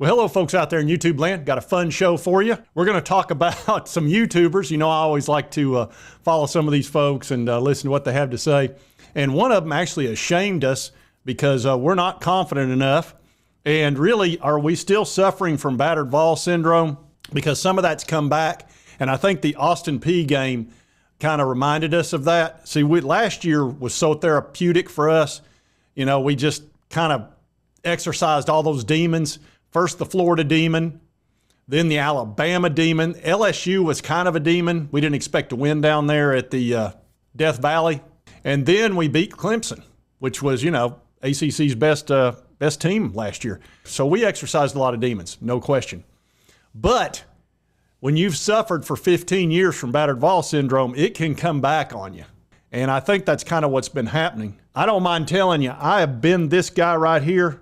Well, hello, folks out there in YouTube land. Got a fun show for you. We're going to talk about some YouTubers. You know, I always like to follow some of these folks and listen to what they have to say. And one of them actually ashamed us because we're not confident enough. And really, are we still suffering from battered Vols syndrome? Because some of that's come back. And I think the Austin Peay game kind of reminded us of that. See, last year was so therapeutic for us. You know, we just kind of exercised all those demons. First the Florida demon, then the Alabama demon. LSU was kind of a demon. We didn't expect to win down there at the Death Valley. And then we beat Clemson, which was, you know, ACC's best team last year. So we exercised a lot of demons, no question. But when you've suffered for 15 years from battered Vols syndrome, it can come back on you. And I think that's kind of what's been happening. I don't mind telling you, I have been this guy right here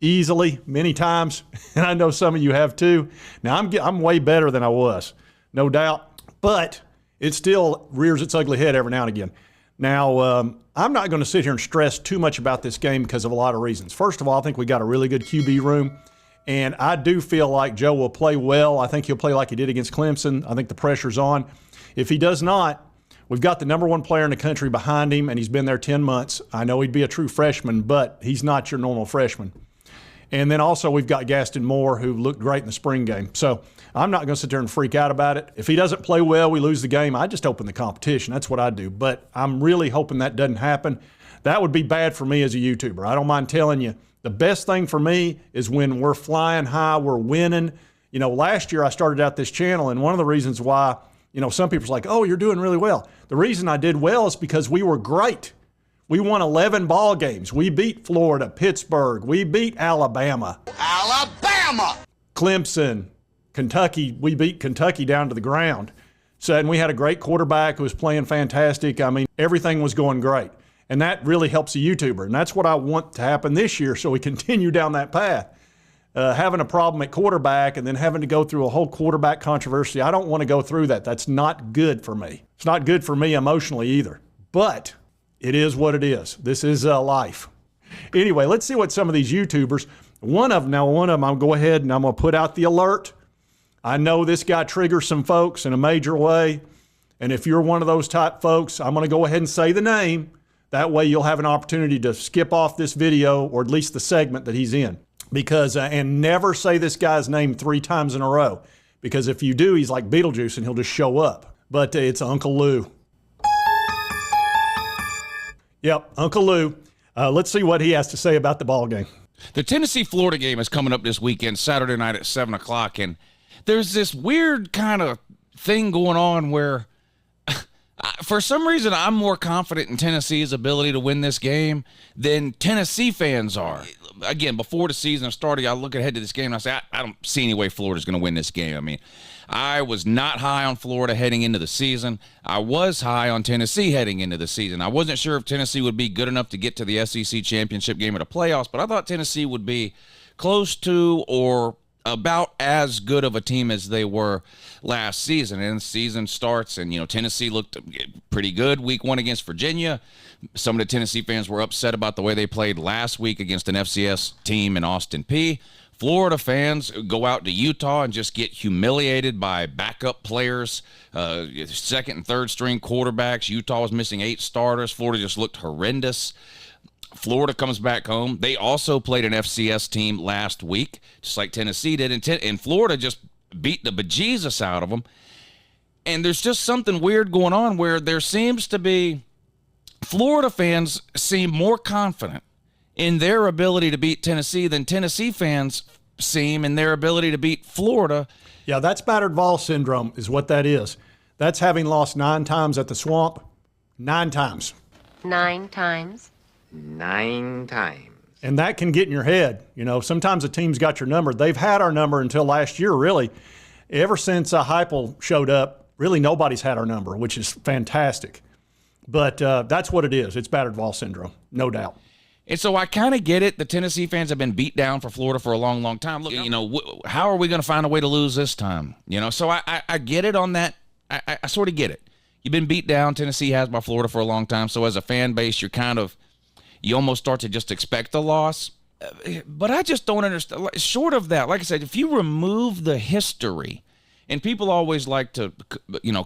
easily many times, and I know some of you have too. Now, I'm way better than I was, no doubt, but it still rears its ugly head every now and again. Now, I'm not going to sit here and stress too much about this game because of a lot of reasons. First of all, I think we got a really good QB room, and I do feel like Joe will play well. I think he'll play like he did against Clemson. I think the pressure's on. If he does not, we've got the number one player in the country behind him, and he's been there 10 months. I know he'd be a true freshman, but he's not your normal freshman. And then also we've got Gaston Moore, who looked great in the spring game. So I'm not going to sit there and freak out about it. If he doesn't play well, we lose the game. I just open the competition. That's what I do. But I'm really hoping that doesn't happen. That would be bad for me as a YouTuber. I don't mind telling you. The best thing for me is when we're flying high, we're winning. You know, last year I started out this channel, and one of the reasons why, you know, some people's like, oh, you're doing really well. The reason I did well is because we were great. We won 11 ball games. We beat Florida, Pittsburgh. We beat Alabama. Clemson, Kentucky. We beat Kentucky down to the ground. So, and we had a great quarterback who was playing fantastic. I mean, everything was going great. And that really helps a YouTuber. And that's what I want to happen this year, so we continue down that path. Having a problem at quarterback and then having to go through a whole quarterback controversy, I don't want to go through that. That's not good for me. It's not good for me emotionally either. But it is what it is. This is life. Anyway, let's see what some of these YouTubers, one of them, I'll go ahead and I'm going to put out the alert. I know this guy triggers some folks in a major way. And if you're one of those type folks, I'm going to go ahead and say the name. That way you'll have an opportunity to skip off this video, or at least the segment that he's in. Because, and never say this guy's name 3 times in a row. Because if you do, he's like Beetlejuice and he'll just show up. But it's Uncle Lou. Yep, Uncle Lou. Let's see what he has to say about the ball game. The Tennessee-Florida game is coming up this weekend, Saturday night at 7 o'clock, and there's this weird kind of thing going on where, for some reason, I'm more confident in Tennessee's ability to win this game than Tennessee fans are. Again, before the season started, I look ahead to this game and I say, I don't see any way Florida's going to win this game. I mean, I was not high on Florida heading into the season. I was high on Tennessee heading into the season. I wasn't sure if Tennessee would be good enough to get to the SEC championship game or the playoffs, but I thought Tennessee would be close to or about as good of a team as they were last season. And the season starts, and, you know, Tennessee looked pretty good week 1 against Virginia. Some of the Tennessee fans were upset about the way they played last week against an FCS team in Austin Peay. Florida fans go out to Utah and just get humiliated by backup players, second and third string quarterbacks. Utah was missing 8 starters. Florida just looked horrendous. Florida comes back home. They also played an FCS team last week, just like Tennessee did, and Florida just beat the bejesus out of them. And there's just something weird going on where there seems to be Florida fans seem more confident in their ability to beat Tennessee than Tennessee fans seem in their ability to beat Florida. Yeah, that's battered Vols syndrome is what that is. That's having lost 9 times at the Swamp. 9 times. 9 times. 9 times. And that can get in your head. You know, sometimes a team's got your number. They've had our number until last year, really. Ever since Heupel showed up, really nobody's had our number, which is fantastic. But that's what it is. It's battered Vols syndrome, no doubt. And so I kind of get it. The Tennessee fans have been beat down for Florida for a long, long time. Look, you know, how are we going to find a way to lose this time? You know, so I get it on that. I sort of get it. You've been beat down. Tennessee has by Florida for a long time. So as a fan base, you almost start to just expect a loss. But I just don't understand. Short of that, like I said, if you remove the history, and people always like to,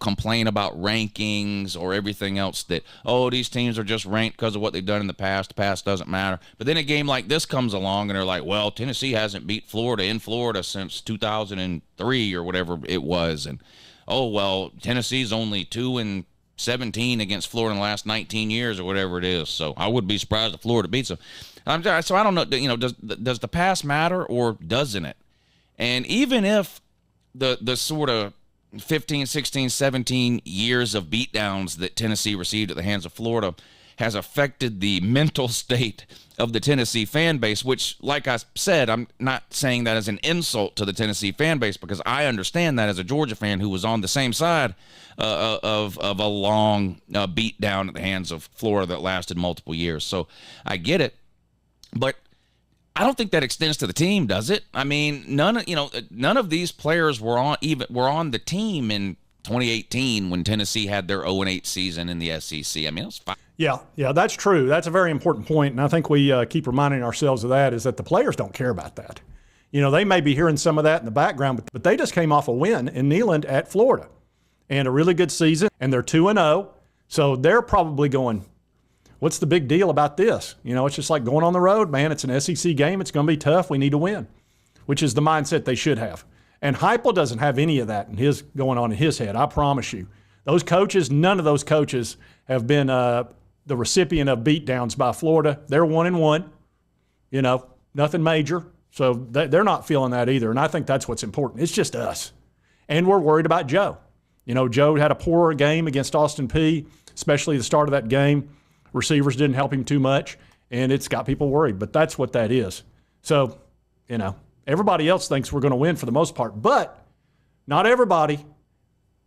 complain about rankings or everything else that, oh, these teams are just ranked because of what they've done in the past. The past doesn't matter. But then a game like this comes along and they're like, well, Tennessee hasn't beat Florida in Florida since 2003 or whatever it was. And, oh, well, Tennessee's only 2-17 against Florida in the last 19 years or whatever it is. So I would be surprised if Florida beats them. So I don't know, does the past matter or doesn't it? And even if the sort of 15, 16, 17 years of beatdowns that Tennessee received at the hands of Florida has affected the mental state of the Tennessee fan base, which, like I said, I'm not saying that as an insult to the Tennessee fan base, because I understand that as a Georgia fan who was on the same side of a long beatdown at the hands of Florida that lasted multiple years. So I get it, but I don't think that extends to the team, does it? I mean, none of these players were on the team in 2018 when Tennessee had their 0-8 season in the SEC. I mean, it was fine. Yeah, that's true. That's a very important point, and I think we keep reminding ourselves of that, is that the players don't care about that. They may be hearing some of that in the background, but they just came off a win in Neyland at Florida and a really good season, and they're 2-0, so they're probably going, what's the big deal about this? It's just like going on the road, man. It's an SEC game. It's going to be tough. We need to win, which is the mindset they should have. And Heupel doesn't have any of that going on in his head, I promise you. Those coaches, none of those coaches have been the recipient of beatdowns by Florida. They're 1-1, nothing major. So they're not feeling that either. And I think that's what's important. It's just us. And we're worried about Joe. Joe had a poor game against Austin Peay, especially the start of that game. Receivers didn't help him too much, and it's got people worried. But that's what that is. So, everybody else thinks we're going to win for the most part. But not everybody.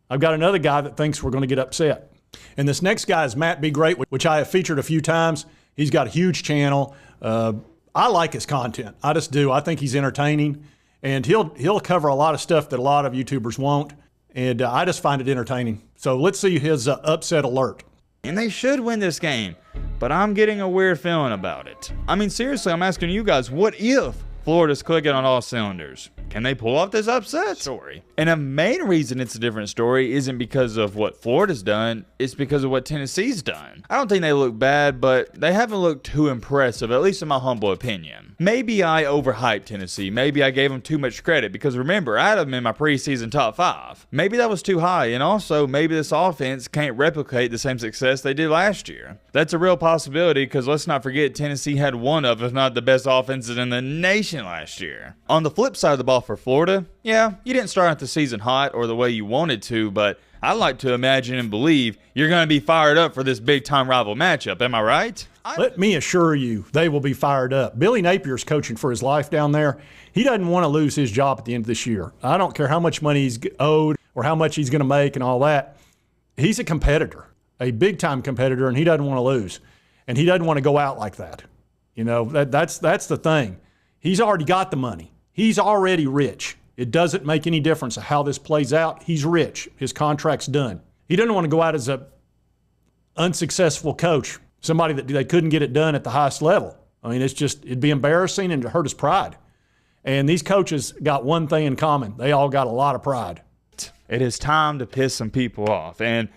I've got another guy that thinks we're going to get upset. And this next guy is Matt Be Great, which I have featured a few times. He's got a huge channel. I like his content. I just do. I think he's entertaining. And he'll cover a lot of stuff that a lot of YouTubers won't. And I just find it entertaining. So let's see his upset alert. And they should win this game, but I'm getting a weird feeling about it. I mean, seriously, I'm asking you guys, what if Florida's clicking on all cylinders? Can they pull off this upset story? And a main reason it's a different story isn't because of what Florida's done, it's because of what Tennessee's done. I don't think they look bad, but they haven't looked too impressive, at least in my humble opinion. Maybe I overhyped Tennessee. Maybe I gave them too much credit, because remember, I had them in my preseason top 5. Maybe that was too high, and also maybe this offense can't replicate the same success they did last year. That's a real possibility, because let's not forget Tennessee had one of, if not the best offenses in the nation last year. On the flip side of the ball for Florida, yeah, you didn't start out the season hot or the way you wanted to, but I like to imagine and believe you're going to be fired up for this big-time rival matchup. Am I right? Let me assure you, they will be fired up. Billy Napier's coaching for his life down there. He doesn't want to lose his job at the end of this year. I don't care how much money he's owed or how much he's going to make and all that. He's a competitor, a big-time competitor, and he doesn't want to lose. And he doesn't want to go out like that. That's the thing. He's already got the money. He's already rich. It doesn't make any difference how this plays out. He's rich. His contract's done. He doesn't want to go out as a unsuccessful coach, somebody that they couldn't get it done at the highest level. I mean, it'd be embarrassing and to hurt his pride. And these coaches got one thing in common. They all got a lot of pride. It is time to piss some people off. And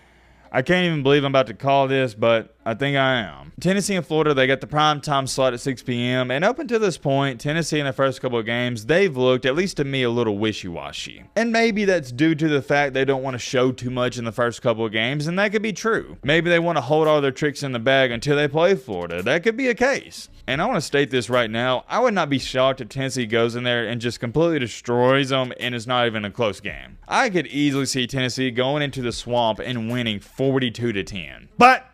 I can't even believe I'm about to call this, but I think I am. Tennessee and Florida, they got the prime time slot at 6 p.m. And up until this point, Tennessee in the first couple of games, they've looked, at least to me, a little wishy-washy. And maybe that's due to the fact they don't want to show too much in the first couple of games, and that could be true. Maybe they want to hold all their tricks in the bag until they play Florida. That could be a case. And I want to state this right now. I would not be shocked if Tennessee goes in there and just completely destroys them and it's not even a close game. I could easily see Tennessee going into the swamp and winning 42-10. But,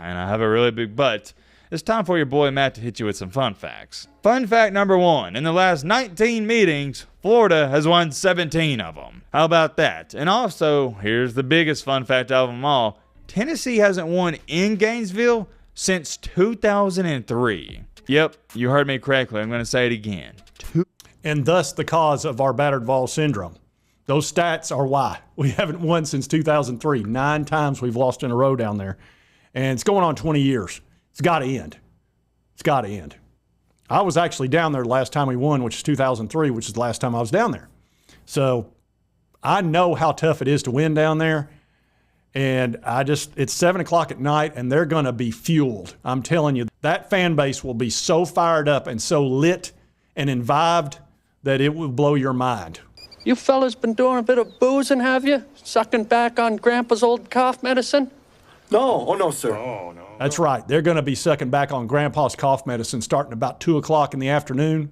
and I have a really big but, it's time for your boy Matt to hit you with some fun facts. Fun fact number 1. In the last 19 meetings, Florida has won 17 of them. How about that? And also, here's the biggest fun fact of them all. Tennessee hasn't won in Gainesville since 2003. Yep, you heard me correctly. I'm going to say it again. And thus the cause of our battered Vols syndrome. Those stats are why. We haven't won since 2003. 9 times we've lost in a row down there. And it's going on 20 years. It's got to end. It's got to end. I was actually down there the last time we won, which is 2003, which is the last time I was down there. So I know how tough it is to win down there. And it's 7 o'clock at night, and they're going to be fueled. I'm telling you, that fan base will be so fired up and so lit and imbibed that it will blow your mind. You fellas been doing a bit of boozing, have you? Sucking back on Grandpa's old cough medicine? No, oh no, sir. Oh, no. That's right. They're going to be sucking back on Grandpa's cough medicine starting about 2 o'clock in the afternoon.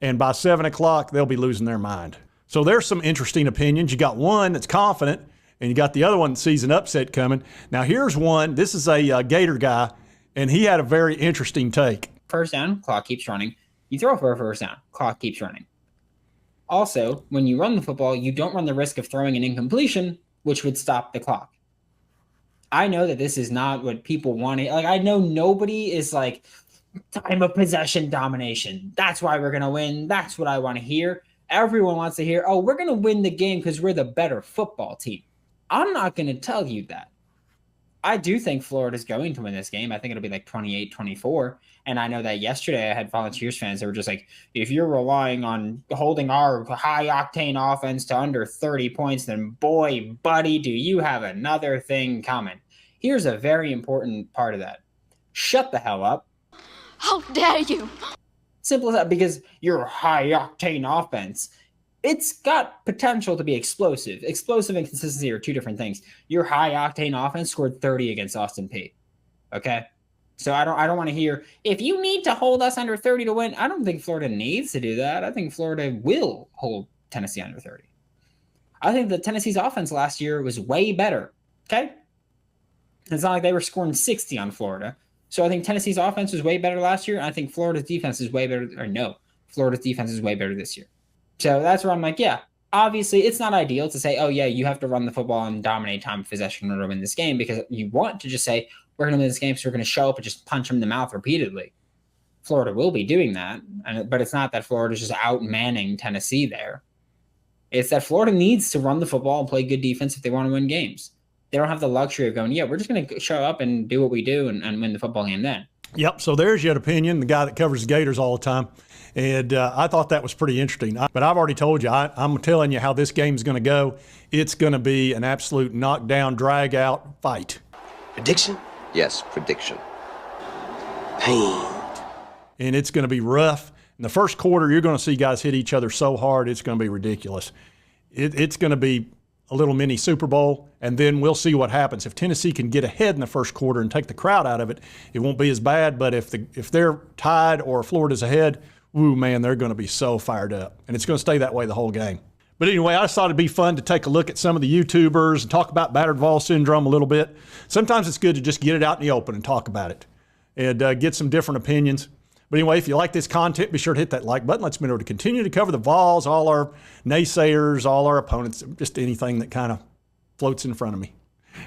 And by 7 o'clock, they'll be losing their mind. So there's some interesting opinions. You got one that's confident, and you got the other one that sees an upset coming. Now, here's one. This is a Gator guy, and he had a very interesting take. First down, clock keeps running. You throw for a first down, clock keeps running. Also, when you run the football, you don't run the risk of throwing an incompletion, which would stop the clock. I know that this is not what people want. Like, I know nobody is like, time of possession domination. That's why we're going to win. That's what I want to hear. Everyone wants to hear, oh, we're going to win the game because we're the better football team. I'm not going to tell you that. I do think Florida's going to win this game. I think it'll be like 28-24. And I know that yesterday I had Volunteers fans that were just like, if you're relying on holding our high-octane offense to under 30 points, then boy, buddy, do you have another thing coming. Here's a very important part of that. Shut the hell up. How dare you? Simple as that, because your high-octane offense, it's got potential to be explosive. Explosive and consistency are two different things. Your high-octane offense scored 30 against Austin Peay. Okay? So I don't want to hear, if you need to hold us under 30 to win. I don't think Florida needs to do that. I think Florida will hold Tennessee under 30. I think that Tennessee's offense last year was way better. Okay? It's not like they were scoring 60 on Florida. So I think Tennessee's offense was way better last year. And I think Florida's defense is way better. Florida's defense is way better this year. So that's where I'm like, yeah, obviously it's not ideal to say, oh, yeah, you have to run the football and dominate time of possession in order to win this game, because you want to just say, we're going to win this game, so we're going to show up and just punch them in the mouth repeatedly. Florida will be doing that, but it's not that Florida's just out-manning Tennessee there. It's that Florida needs to run the football and play good defense if they want to win games. They don't have the luxury of going, yeah, we're just going to show up and do what we do and win the football game then. Yep, so there's your opinion, the guy that covers the Gators all the time. And I thought that was pretty interesting. But I've already told you, I'm telling you how this game's going to go. It's going to be an absolute knockdown, drag-out fight. Prediction? Yes, prediction. Pain. And it's going to be rough. In the first quarter, you're going to see guys hit each other so hard, it's going to be ridiculous. It's going to be a little mini Super Bowl, and then we'll see what happens. If Tennessee can get ahead in the first quarter and take the crowd out of it, it won't be as bad. But if they're tied or Florida's ahead, woo, man, they're going to be so fired up. And it's going to stay that way the whole game. But anyway, I just thought it'd be fun to take a look at some of the YouTubers and talk about battered Vols syndrome a little bit. Sometimes it's good to just get it out in the open and talk about it and get some different opinions. But anyway, if you like this content, be sure to hit that like button. Let's me know to continue to cover the Vols, all our naysayers, all our opponents, just anything that kind of floats in front of me.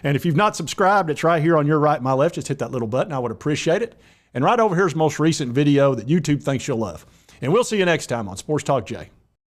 And if you've not subscribed, it's right here on your right, my left. Just hit that little button. I would appreciate it. And right over here is the most recent video that YouTube thinks you'll love. And we'll see you next time on Sports Talk Jay.